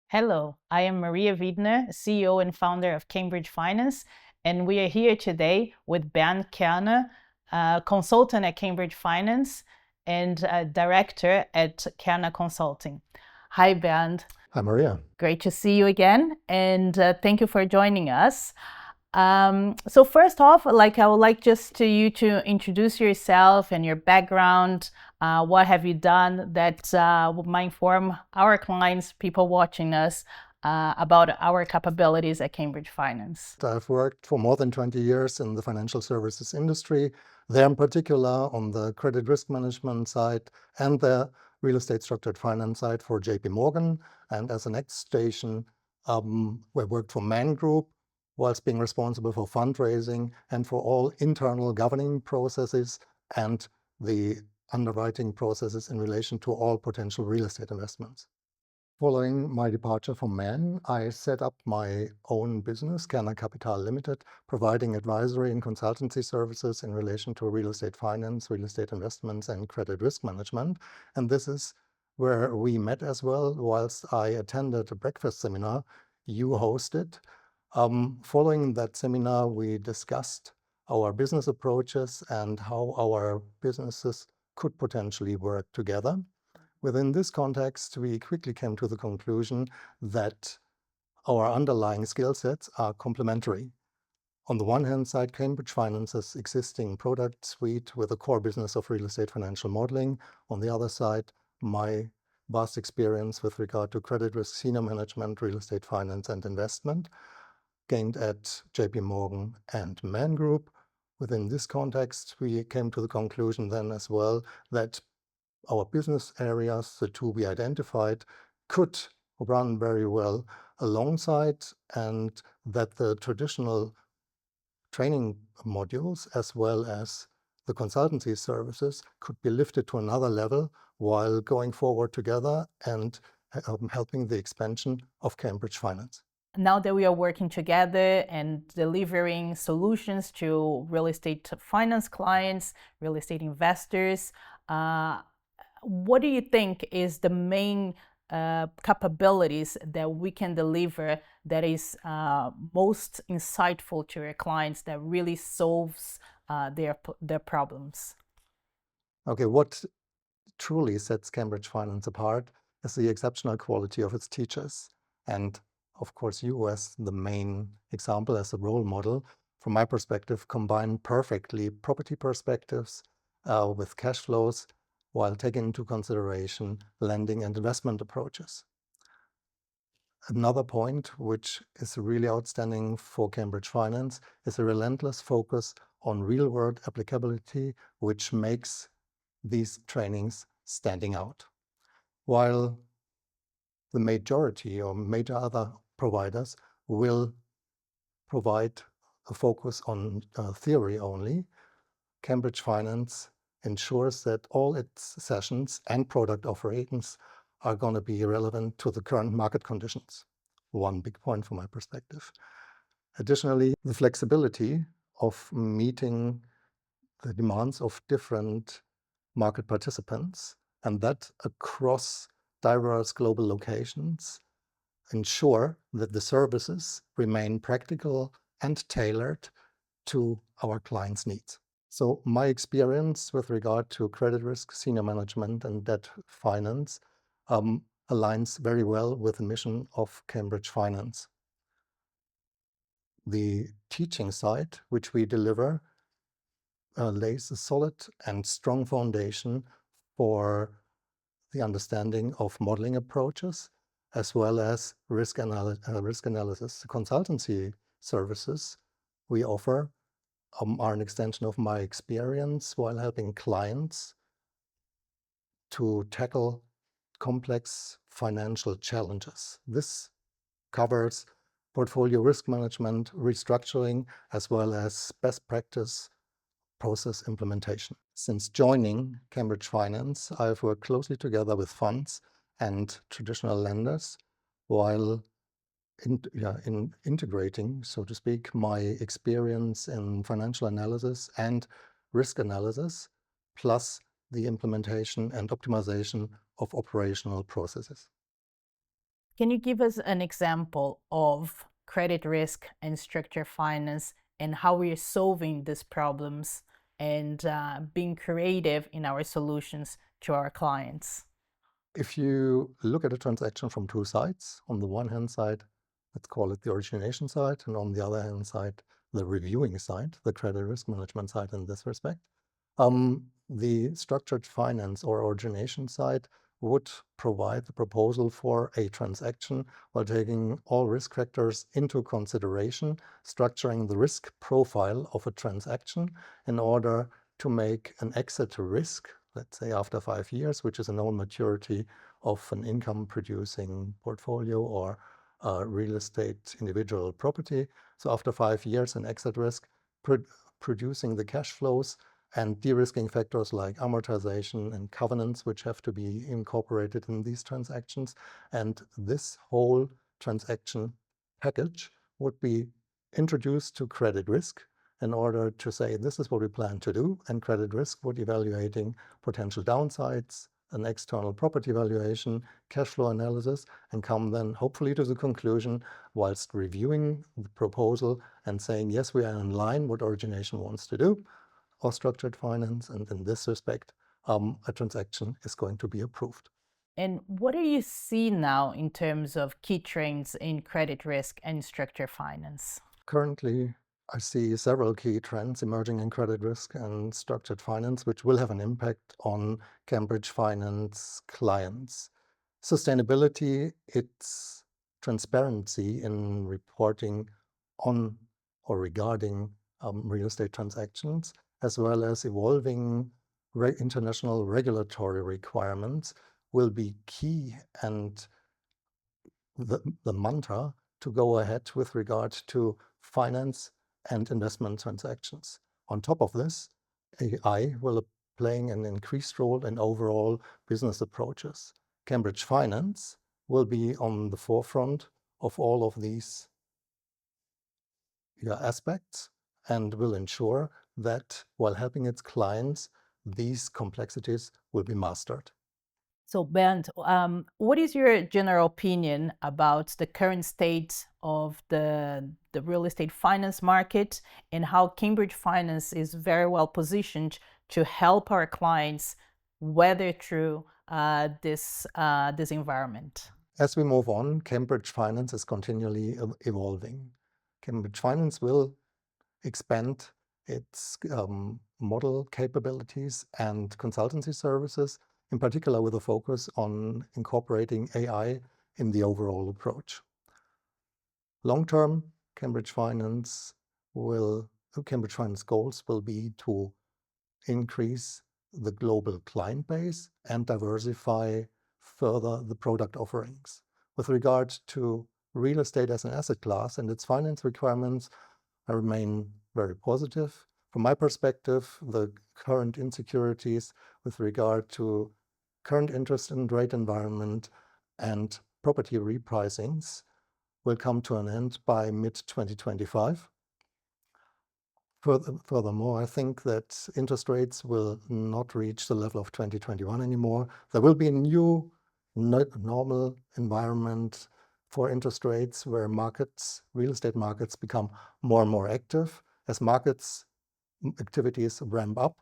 Hello, I am Maria Wiedner, CEO and founder of Cambridge Finance, and we are here today with Bernd Kerner, consultant at Cambridge Finance and director at Kerner Consulting. Hi, Bernd. Hi, Maria. Great to see you again, and thank you for joining us. So first off, I would like just to you to introduce yourself and your background. What have you done that might inform our clients, people watching us, about our capabilities at Cambridge Finance? I've worked for more than 20 years in the financial services industry, there in particular on the credit risk management side and the real estate structured finance side for JP Morgan. And as a next station, we worked for Man Group, whilst being responsible for fundraising and for all internal governing processes and the underwriting processes in relation to all potential real estate investments. Following my departure from Man, I set up my own business, Kerner Capital Limited, providing advisory and consultancy services in relation to real estate finance, real estate investments, and credit risk management. And this is where we met as well, whilst I attended a breakfast seminar you hosted. Following that seminar, we discussed our business approaches and how our businesses could potentially work together. Within this context, we quickly came to the conclusion that our underlying skill sets are complementary. On the one hand side, Cambridge Finance's existing product suite with a core business of real estate financial modeling. On the other side, my vast experience with regard to credit risk, senior management, real estate finance and investment, gained at JP Morgan and Man Group. Within this context, we came to the conclusion then as well that our business areas, the two we identified, could run very well alongside, and that the traditional training modules as well as the consultancy services could be lifted to another level while going forward together and helping the expansion of Cambridge Finance. Now that we are working together and delivering solutions to real estate finance clients, real estate investors, what do you think is the main capabilities that we can deliver that is most insightful to your clients, that really solves their problems? Okay, what truly sets Cambridge Finance apart is the exceptional quality of its teachers. And of course, you as the main example, as a role model, from my perspective, combine perfectly property perspectives with cash flows while taking into consideration lending and investment approaches. Another point which is really outstanding for Cambridge Finance is a relentless focus on real-world applicability, which makes these trainings standing out. While the majority or major other providers will provide a focus on theory only, Cambridge Finance ensures that all its sessions and product offerings are going to be relevant to the current market conditions. One big point from my perspective. Additionally, the flexibility of meeting the demands of different market participants, and that across diverse global locations, ensure that the services remain practical and tailored to our clients' needs. So my experience with regard to credit risk, senior management, and debt finance aligns very well with the mission of Cambridge Finance. The teaching side, which we deliver, lays a solid and strong foundation for the understanding of modeling approaches, as well as risk analysis. The consultancy services we offer are an extension of my experience while helping clients to tackle complex financial challenges. This covers portfolio risk management, restructuring, as well as best practice process implementation. Since joining Cambridge Finance, I've worked closely together with funds and traditional lenders while integrating, so to speak, my experience in financial analysis and risk analysis, plus the implementation and optimization of operational processes. Can you give us an example of credit risk and structured finance and how we are solving these problems and being creative in our solutions to our clients? If you look at a transaction from two sides, on the one hand side, let's call it the origination side, and on the other hand side, the reviewing side, the credit risk management side in this respect, the structured finance or origination side would provide the proposal for a transaction while taking all risk factors into consideration, structuring the risk profile of a transaction in order to make an exit risk, let's say after 5 years, which is a known maturity of an income-producing portfolio or real estate individual property. So after 5 years, an exit risk, producing the cash flows and de-risking factors like amortization and covenants, which have to be incorporated in these transactions. And this whole transaction package would be introduced to credit risk in order to say, this is what we plan to do. And credit risk would evaluating potential downsides, an external property valuation, cash flow analysis, and come then hopefully to the conclusion whilst reviewing the proposal and saying, yes, we are in line what origination wants to do, or structured finance, and in this respect, a transaction is going to be approved. And what do you see now in terms of key trends in credit risk and structured finance? Currently, I see several key trends emerging in credit risk and structured finance, which will have an impact on Cambridge Finance clients. Sustainability, its transparency in reporting on or regarding real estate transactions, as well as evolving international regulatory requirements will be key, and the mantra to go ahead with regard to finance and investment transactions. On top of this, AI will playing an increased role in overall business approaches. Cambridge Finance will be on the forefront of all of these aspects and will ensure that while helping its clients, these complexities will be mastered. So, Bernd, what is your general opinion about the current state of the real estate finance market and how Cambridge Finance is very well positioned to help our clients weather through this environment? As we move on, Cambridge Finance is continually evolving. Cambridge Finance will expand its model capabilities and consultancy services, in particular with a focus on incorporating AI in the overall approach. Long-term, Cambridge Finance goals will be to increase the global client base and diversify further the product offerings. With regard to real estate as an asset class and its finance requirements, I remain very positive. From my perspective, the current insecurities with regard to current interest and rate environment and property repricings will come to an end by mid-2025. Furthermore, I think that interest rates will not reach the level of 2021 anymore. There will be a new normal environment for interest rates where real estate markets become more and more active. As markets activities ramp up,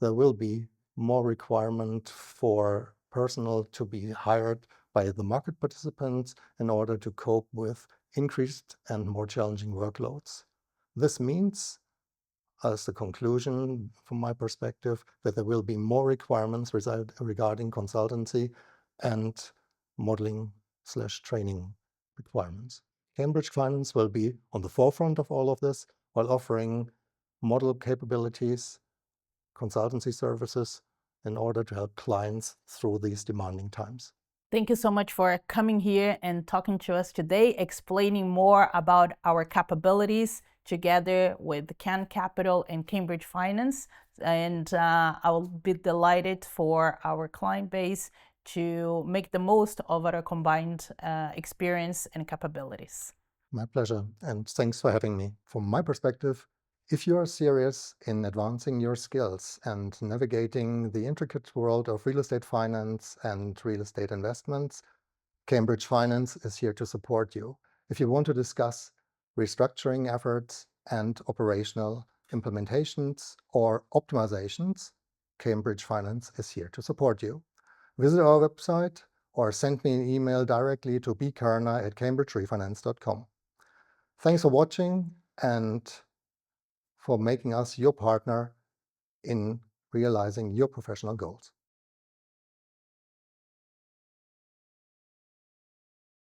there will be more requirement for personnel to be hired by the market participants in order to cope with increased and more challenging workloads. This means, as the conclusion from my perspective, that there will be more requirements regarding consultancy and modeling/training requirements. Cambridge Finance will be on the forefront of all of this while offering model capabilities, consultancy services in order to help clients through these demanding times. Thank you so much for coming here and talking to us today, explaining more about our capabilities together with Can Capital and Cambridge Finance. And I will be delighted for our client base to make the most of our combined experience and capabilities. My pleasure, and thanks for having me. From my perspective, if you are serious in advancing your skills and navigating the intricate world of real estate finance and real estate investments, Cambridge Finance is here to support you. If you want to discuss restructuring efforts and operational implementations or optimizations, Cambridge Finance is here to support you. Visit our website or send me an email directly to bkerner@cambridgerefinance.com. Thanks for watching and for making us your partner in realizing your professional goals.